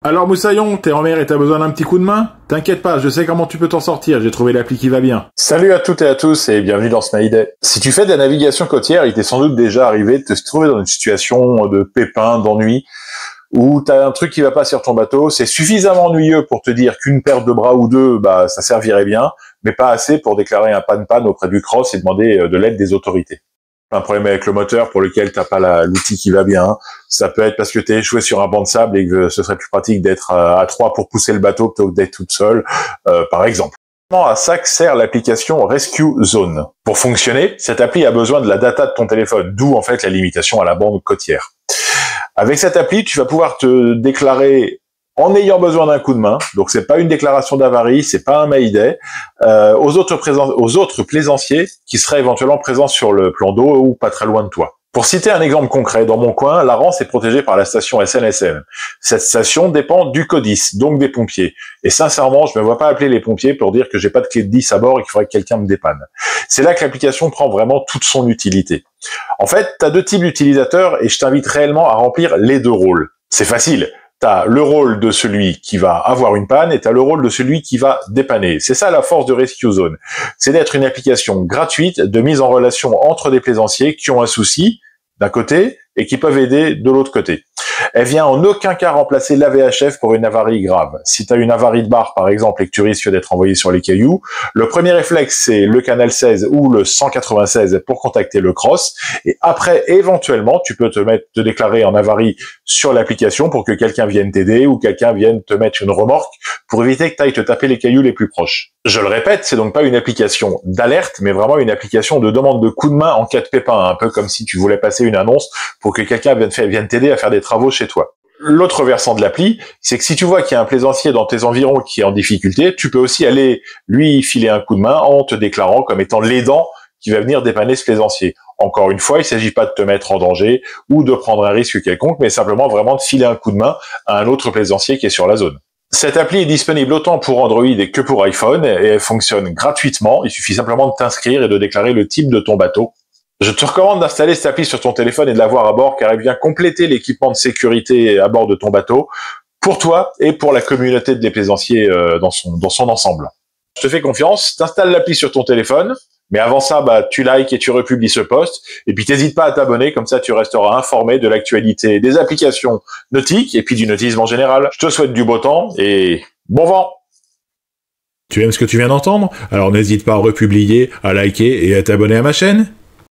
Alors Moussaillon, t'es en mer et t'as besoin d'un petit coup de main? T'inquiète pas, je sais comment tu peux t'en sortir, j'ai trouvé l'appli qui va bien. Salut à toutes et à tous et bienvenue dans Smiley. Si tu fais de la navigation côtière, il t'est sans doute déjà arrivé de te trouver dans une situation de pépin, d'ennui, où t'as un truc qui va pas sur ton bateau, c'est suffisamment ennuyeux pour te dire qu'une paire de bras ou deux, ça servirait bien, mais pas assez pour déclarer un panne auprès du CROSS et demander de l'aide des autorités. Un problème avec le moteur pour lequel t'as pas l'outil qui va bien. Ça peut être parce que t'es échoué sur un banc de sable et que ce serait plus pratique d'être à trois pour pousser le bateau plutôt que d'être toute seule, par exemple. À ça que sert l'application Rescue Zone. Pour fonctionner, cette appli a besoin de la data de ton téléphone, d'où en fait la limitation à la bande côtière. Avec cette appli, tu vas pouvoir te déclarer en ayant besoin d'un coup de main, donc c'est pas une déclaration d'avarie, c'est pas un mayday, aux autres plaisanciers qui seraient éventuellement présents sur le plan d'eau ou pas très loin de toi. Pour citer un exemple concret, dans mon coin, la Rance est protégée par la station SNSM. Cette station dépend du CODIS, donc des pompiers. Et sincèrement, je ne me vois pas appeler les pompiers pour dire que j'ai pas de clé de 10 à bord et qu'il faudrait que quelqu'un me dépanne. C'est là que l'application prend vraiment toute son utilité. En fait, tu as deux types d'utilisateurs et je t'invite réellement à remplir les deux rôles. C'est facile. T'as le rôle de celui qui va avoir une panne et t'as le rôle de celui qui va dépanner. C'est ça la force de Rescue Zone. C'est d'être une application gratuite de mise en relation entre des plaisanciers qui ont un souci d'un côté et qui peuvent aider de l'autre côté. Elle vient en aucun cas remplacer la VHF pour une avarie grave. Si tu as une avarie de barre, par exemple, et que tu risques d'être envoyé sur les cailloux, le premier réflexe, c'est le canal 16 ou le 196 pour contacter le CROSS. Et après, éventuellement, tu peux te déclarer en avarie sur l'application pour que quelqu'un vienne t'aider ou quelqu'un vienne te mettre une remorque pour éviter que tu ailles te taper les cailloux les plus proches. Je le répète, c'est donc pas une application d'alerte, mais vraiment une application de demande de coup de main en cas de pépin, un peu comme si tu voulais passer une annonce pour que quelqu'un vienne t'aider à faire des travaux chez toi. L'autre versant de l'appli, c'est que si tu vois qu'il y a un plaisancier dans tes environs qui est en difficulté, tu peux aussi aller lui filer un coup de main en te déclarant comme étant l'aidant qui va venir dépanner ce plaisancier. Encore une fois, il ne s'agit pas de te mettre en danger ou de prendre un risque quelconque, mais simplement vraiment de filer un coup de main à un autre plaisancier qui est sur la zone. Cette appli est disponible autant pour Android que pour iPhone et elle fonctionne gratuitement. Il suffit simplement de t'inscrire et de déclarer le type de ton bateau. Je te recommande d'installer cette appli sur ton téléphone et de l'avoir à bord car elle vient compléter l'équipement de sécurité à bord de ton bateau pour toi et pour la communauté des plaisanciers dans son ensemble. Je te fais confiance, t'installes l'appli sur ton téléphone, mais avant ça, tu likes et tu republies ce post et puis t'hésites pas à t'abonner, comme ça tu resteras informé de l'actualité des applications nautiques et puis du nautisme en général. Je te souhaite du beau temps et bon vent! Tu aimes ce que tu viens d'entendre? Alors n'hésite pas à republier, à liker et à t'abonner à ma chaîne.